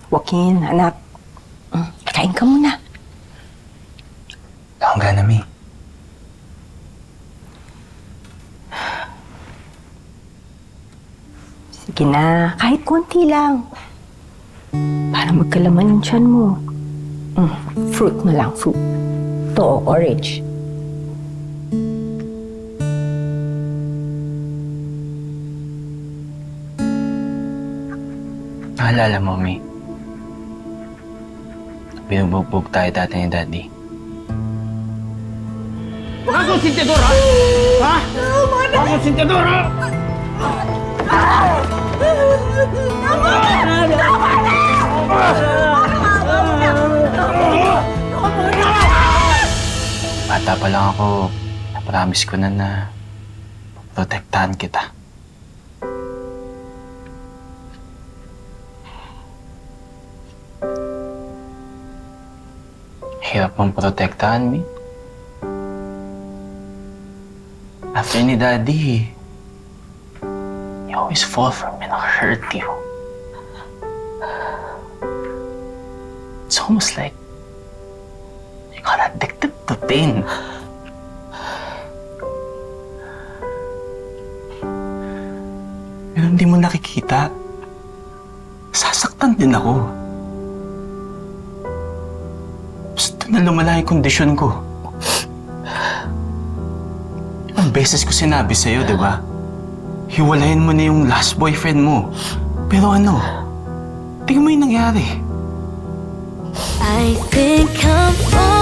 Joaquin, anak. Kain ka muna. Akong gana, Mi. Sige na, kahit konti lang. Para magkalaman yung tiyan mo. Fruit na lang, fruit. Ito, orange. Naalala mo, Mi. Binubugbog tayo dati ni Daddy. Baka konsentidor, ha? Ha? Baka konsentidor, ha? Bata pa lang ako, napromise ko na protektahan kita. Hirap mong protektahan, Mi. After ni Daddy, you always fall for me and hurt you. It's almost like you got addicted to pain. Pero hindi mo nakikita. Sasaktan din ako. Gusto na lumala yung kondisyon ko. Ilang beses ko sinabi sa'yo, di ba? Hiwalayin mo na yung last boyfriend mo. Pero ano? Tingnan mo yung nangyari. I think I'm falling.